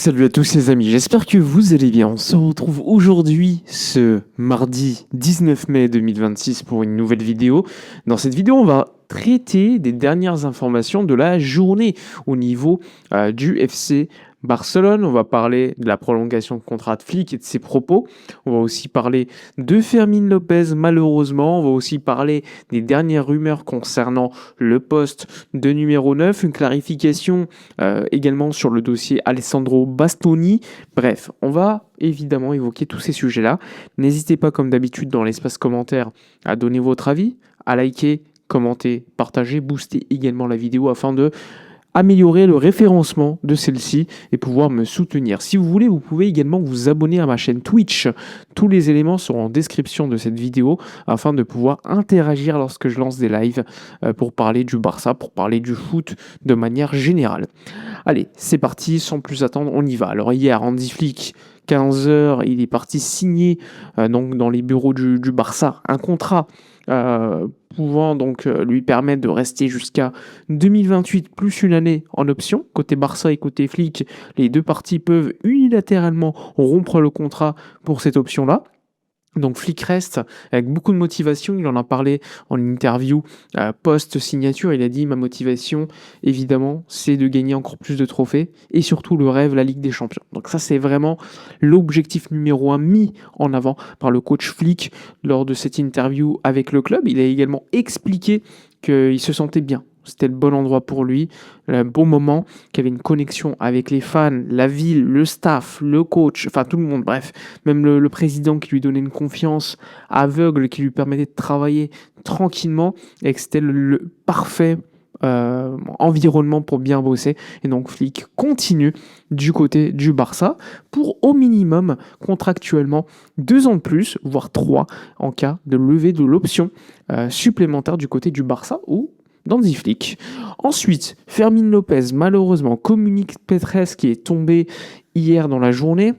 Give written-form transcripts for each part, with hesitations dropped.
Salut à tous les amis, j'espère que vous allez bien. On se retrouve aujourd'hui, ce mardi 19 mai 2026 pour une nouvelle vidéo. Dans cette vidéo, on va traiter des dernières informations de la journée au niveau du FC Barcelone. On va parler de la prolongation de contrat de Flick et de ses propos. On va aussi parler de Fermín López, malheureusement. On va aussi parler des dernières rumeurs concernant le poste de numéro 9, une clarification également sur le dossier Alessandro Bastoni. Bref, on va évidemment évoquer tous ces sujets-là. N'hésitez pas, comme d'habitude, dans l'espace commentaire, à donner votre avis, à liker, commenter, partager, booster également la vidéo afin de améliorer le référencement de celle-ci et pouvoir me soutenir. Si vous voulez, vous pouvez également vous abonner à ma chaîne Twitch. Tous les éléments seront en description de cette vidéo afin de pouvoir interagir lorsque je lance des lives pour parler du Barça, pour parler du foot de manière générale. Allez, c'est parti, sans plus attendre, on y va. Alors hier, Hansi Flick, 15h, il est parti signer donc dans les bureaux du Barça un contrat pouvant donc lui permettre de rester jusqu'à 2028 plus une année en option. Côté Barça et côté Flick, les deux parties peuvent unilatéralement rompre le contrat pour cette option-là. Donc Flick reste avec beaucoup de motivation, il en a parlé en interview post-signature, il a dit ma motivation évidemment c'est de gagner encore plus de trophées et surtout le rêve, la Ligue des Champions. Donc ça c'est vraiment l'objectif numéro 1 mis en avant par le coach Flick lors de cette interview avec le club. Il a également expliqué qu'il se sentait bien. C'était le bon endroit pour lui, le bon moment, qu'il y avait une connexion avec les fans, la ville, le staff, le coach, enfin tout le monde, bref. Même le président qui lui donnait une confiance aveugle, qui lui permettait de travailler tranquillement, et que c'était le parfait environnement pour bien bosser. Et donc Flick continue du côté du Barça pour au minimum contractuellement 2 ans de plus, voire 3 en cas de levée de l'option supplémentaire du côté du Barça ou d'Hansi Flick. Ensuite, Fermín López, malheureusement, communique Petres qui est tombé hier dans la journée.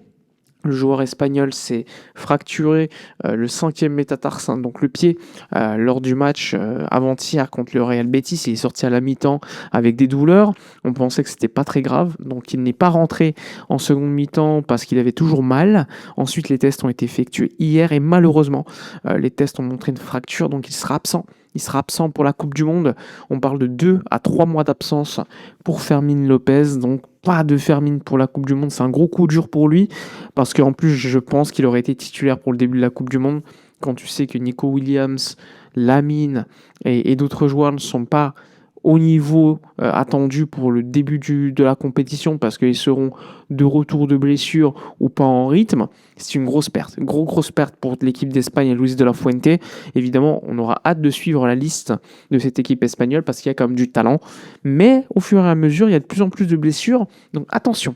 Le joueur espagnol s'est fracturé le 5e métatarsin, donc le pied, lors du match avant-hier contre le Real Betis. Il est sorti à la mi-temps avec des douleurs. On pensait que c'était pas très grave, donc il n'est pas rentré en seconde mi-temps parce qu'il avait toujours mal. Ensuite, les tests ont été effectués hier et malheureusement, les tests ont montré une fracture, donc il sera absent. Il sera absent pour la Coupe du Monde. On parle de 2 à 3 mois d'absence pour Fermín López. Donc, pas de Fermín pour la Coupe du Monde. C'est un gros coup dur pour lui. Parce qu'en plus, je pense qu'il aurait été titulaire pour le début de la Coupe du Monde. Quand tu sais que Nico Williams, Lamine et d'autres joueurs ne sont pas au niveau attendu pour le début de la compétition parce qu'ils seront de retour de blessure ou pas en rythme, c'est une grosse perte. Grosse perte pour l'équipe d'Espagne et Luis de la Fuente. Évidemment, on aura hâte de suivre la liste de cette équipe espagnole parce qu'il y a quand même du talent. Mais au fur et à mesure, il y a de plus en plus de blessures. Donc attention.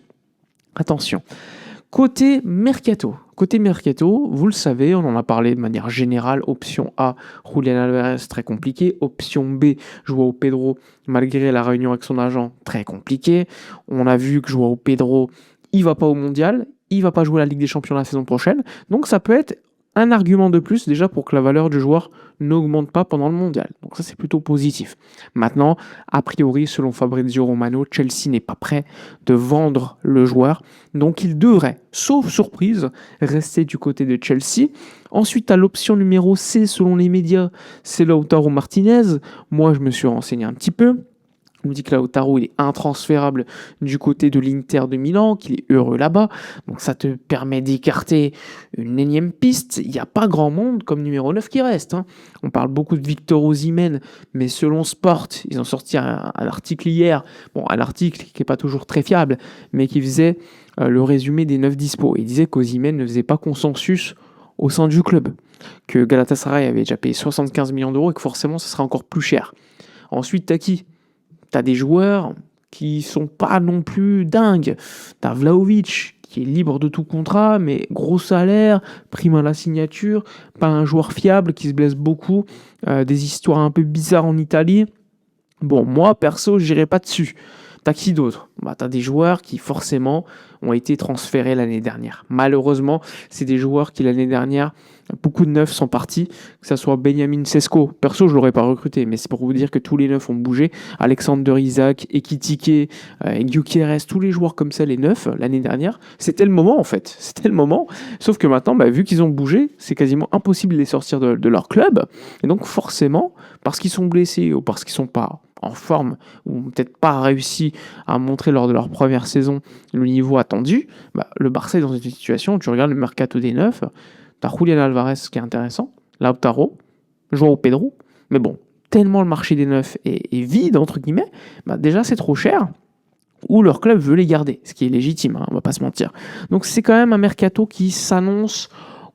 Côté mercato, vous le savez, on en a parlé de manière générale. Option A, Julián Álvarez, très compliqué. Option B, João Pedro, malgré la réunion avec son agent, très compliqué. On a vu que João Pedro, il va pas au mondial, il va pas jouer la Ligue des Champions la saison prochaine. Donc ça peut être un argument de plus déjà pour que la valeur du joueur n'augmente pas pendant le mondial. Donc ça c'est plutôt positif. Maintenant, a priori, selon Fabrizio Romano, Chelsea n'est pas prêt de vendre le joueur. Donc il devrait, sauf surprise, rester du côté de Chelsea. Ensuite, à l'option numéro C, selon les médias, c'est Lautaro Martinez. Moi, je me suis renseigné un petit peu. On me dit que Lautaro il est intransférable du côté de l'Inter de Milan, qu'il est heureux là-bas. Donc ça te permet d'écarter une énième piste. Il n'y a pas grand monde comme numéro 9 qui reste. On parle beaucoup de Victor Osimhen, mais selon Sport, ils ont sorti un article hier. Bon, un article qui n'est pas toujours très fiable, mais qui faisait le résumé des 9 dispos. Il disait qu'Osimhen ne faisait pas consensus au sein du club, que Galatasaray avait déjà payé 75 millions d'euros et que forcément ce sera encore plus cher. Ensuite, t'as qui ? T'as des joueurs qui sont pas non plus dingues. T'as Vlahovic qui est libre de tout contrat, mais gros salaire, prime à la signature, pas un joueur fiable qui se blesse beaucoup, des histoires un peu bizarres en Italie. Bon, moi, perso, j'irai pas dessus. T'as qui d'autre? Bah, t'as des joueurs qui forcément ont été transférés l'année dernière. Malheureusement, c'est des joueurs qui l'année dernière, beaucoup de neufs sont partis, que ce soit Benjamin Sesko. Perso, je l'aurais pas recruté, mais c'est pour vous dire que tous les neufs ont bougé. Alexander Isaac, Ekitike, Gyökeres, tous les joueurs comme ça, les neufs, l'année dernière, c'était le moment en fait. C'était le moment. Sauf que maintenant, bah, vu qu'ils ont bougé, c'est quasiment impossible de les sortir de leur club. Et donc forcément, parce qu'ils sont blessés ou parce qu'ils sont pas en forme ou peut-être pas réussi à montrer lors de leur première saison le niveau attendu, bah, le Barça est dans une situation où tu regardes le mercato des neufs, tu as Julián Alvarez qui est intéressant, Lautaro, João Pedro, mais bon, tellement le marché des neufs est vide, entre guillemets, bah déjà c'est trop cher, ou leur club veut les garder, ce qui est légitime, hein, on va pas se mentir. Donc c'est quand même un mercato qui s'annonce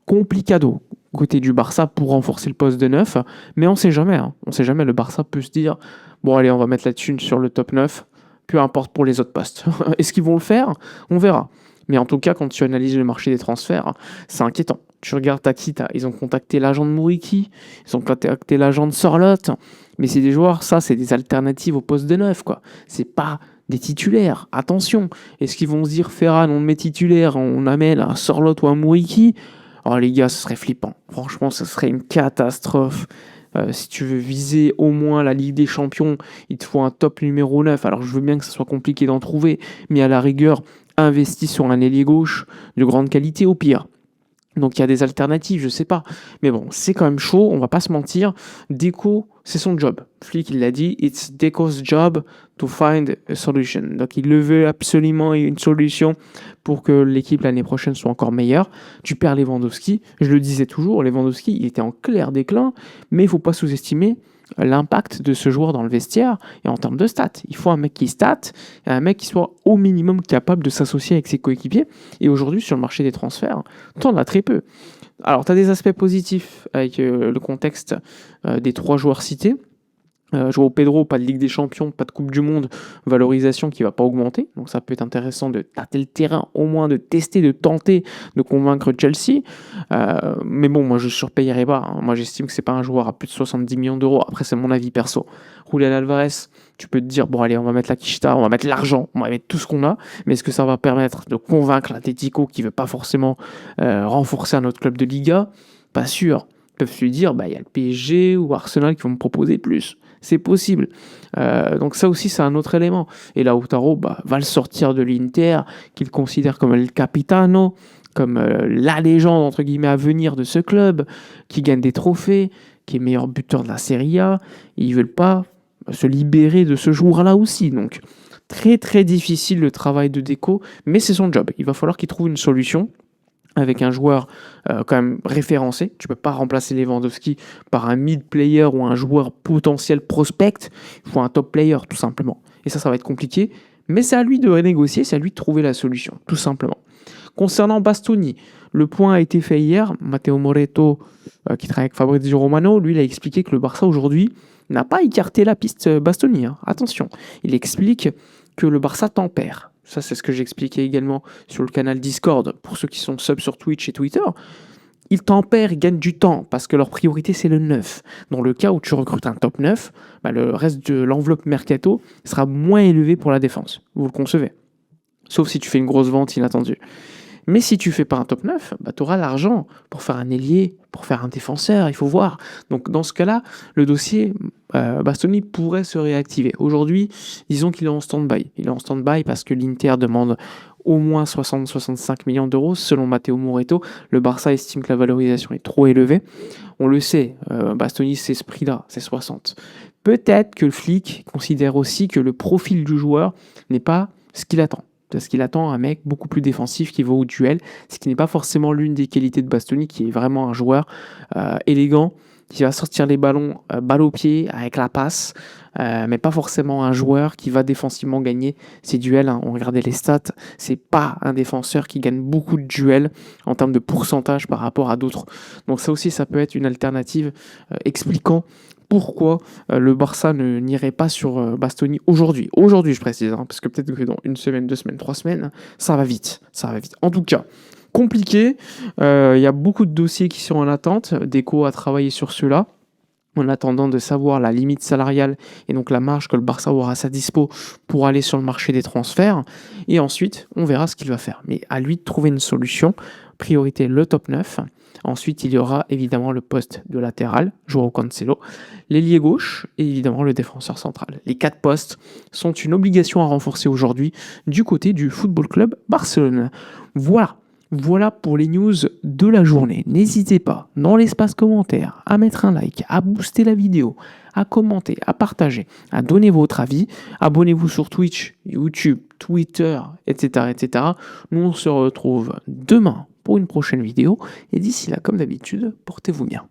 complicado côté du Barça pour renforcer le poste de neuf, mais on sait jamais, hein. On sait jamais, le Barça peut se dire bon allez, on va mettre la thune sur le top 9, peu importe pour les autres postes. Est-ce qu'ils vont le faire? On verra. Mais en tout cas, quand tu analyses le marché des transferts, c'est inquiétant. Tu regardes Takita, ils ont contacté l'agent de Muriqi, ils ont contacté l'agent de Sorloth, mais c'est des joueurs, ça c'est des alternatives au poste de neuf, quoi. C'est pas des titulaires, attention. Est-ce qu'ils vont se dire Ferran, on met titulaire, on amène un Sorloth ou un Muriqi? Oh les gars, ce serait flippant. Franchement, ce serait une catastrophe. Si tu veux viser au moins la Ligue des Champions, il te faut un top numéro 9. Alors je veux bien que ce soit compliqué d'en trouver, mais à la rigueur, investis sur un ailier gauche de grande qualité au pire. Donc il y a des alternatives, je sais pas. Mais bon, c'est quand même chaud, on va pas se mentir. Deco, c'est son job. Flick, il l'a dit, it's Deco's job to find a solution. Donc il le veut absolument une solution pour que l'équipe l'année prochaine soit encore meilleure. Tu perds Lewandowski, je le disais toujours, Lewandowski, il était en clair déclin, mais il faut pas sous-estimer l'impact de ce joueur dans le vestiaire et en termes de stats. Il faut un mec qui stat, et un mec qui soit au minimum capable de s'associer avec ses coéquipiers. Et aujourd'hui, sur le marché des transferts, t'en as très peu. Alors, tu as des aspects positifs avec le contexte des 3 joueurs cités. João Pedro, pas de Ligue des Champions, pas de Coupe du Monde, valorisation qui va pas augmenter. Donc ça peut être intéressant de tâter le terrain, au moins de tester, de tenter de convaincre Chelsea. Mais bon, moi je surpayerai pas, hein. Moi j'estime que c'est pas un joueur à plus de 70 millions d'euros. Après c'est mon avis perso. Julián Alvarez, tu peux te dire, bon allez, on va mettre la quicheta, on va mettre l'argent, on va mettre tout ce qu'on a. Mais est-ce que ça va permettre de convaincre l'Atlético qui veut pas forcément renforcer un autre club de Liga? Pas sûr. Ils peuvent se dire, bah, y a le PSG ou Arsenal qui vont me proposer plus. C'est possible. Donc ça aussi, c'est un autre élément. Et Lautaro va le sortir de l'Inter, qu'il considère comme le capitano, comme la légende, entre guillemets, à venir de ce club, qui gagne des trophées, qui est meilleur buteur de la Serie A. Et ils ne veulent pas se libérer de ce joueur-là aussi. Donc très très difficile le travail de Deco, mais c'est son job. Il va falloir qu'il trouve une solution avec un joueur quand même référencé. Tu ne peux pas remplacer Lewandowski par un mid-player ou un joueur potentiel prospect. Il faut un top player, tout simplement. Et ça va être compliqué. Mais c'est à lui de renégocier, c'est à lui de trouver la solution, tout simplement. Concernant Bastoni, le point a été fait hier. Matteo Moretto, qui travaille avec Fabrizio Romano, lui, il a expliqué que le Barça, aujourd'hui, n'a pas écarté la piste Bastoni. Hein. Attention, il explique que le Barça tempère. Ça, c'est ce que j'expliquais également sur le canal Discord, pour ceux qui sont sub sur Twitch et Twitter. Ils tempèrent, ils gagnent du temps, parce que leur priorité, c'est le 9. Dans le cas où tu recrutes un top 9, le reste de l'enveloppe mercato sera moins élevé pour la défense. Vous le concevez. Sauf si tu fais une grosse vente inattendue. Mais si tu fais pas un top 9, tu auras l'argent pour faire un ailier, pour faire un défenseur, il faut voir. Donc dans ce cas-là, le dossier Bastoni pourrait se réactiver. Aujourd'hui, disons qu'il est en stand-by. Il est en stand-by parce que l'Inter demande au moins 60-65 millions d'euros. Selon Matteo Moretto, le Barça estime que la valorisation est trop élevée. On le sait, Bastoni, c'est ce prix-là, c'est 60. Peut-être que le flic considère aussi que le profil du joueur n'est pas ce qu'il attend. Parce qu'il attend un mec beaucoup plus défensif qui va au duel, ce qui n'est pas forcément l'une des qualités de Bastoni, qui est vraiment un joueur élégant, qui va sortir les ballons balle au pied avec la passe, mais pas forcément un joueur qui va défensivement gagner ses duels. Hein. On regardait les stats, c'est pas un défenseur qui gagne beaucoup de duels en termes de pourcentage par rapport à d'autres. Donc ça aussi, ça peut être une alternative expliquant pourquoi le Barça n'irait pas sur Bastoni aujourd'hui. Aujourd'hui, je précise, hein, parce que peut-être que dans 1 semaine, 2 semaines, 3 semaines, ça va vite. Ça va vite. En tout cas, compliqué. Il y a beaucoup de dossiers qui sont en attente. Deco a travaillé sur ceux-là. en attendant de savoir la limite salariale et donc la marge que le Barça aura à sa dispo pour aller sur le marché des transferts. Et ensuite, on verra ce qu'il va faire. Mais à lui de trouver une solution. Priorité, le top 9. Ensuite, il y aura évidemment le poste de latéral, Joao Cancelo, l'ailier gauche et évidemment le défenseur central. Les 4 postes sont une obligation à renforcer aujourd'hui du côté du Football Club Barcelone. Voilà pour les news de la journée. N'hésitez pas, dans l'espace commentaire, à mettre un like, à booster la vidéo, à commenter, à partager, à donner votre avis. Abonnez-vous sur Twitch, YouTube, Twitter, etc., etc. Nous, on se retrouve demain pour une prochaine vidéo. Et d'ici là, comme d'habitude, portez-vous bien.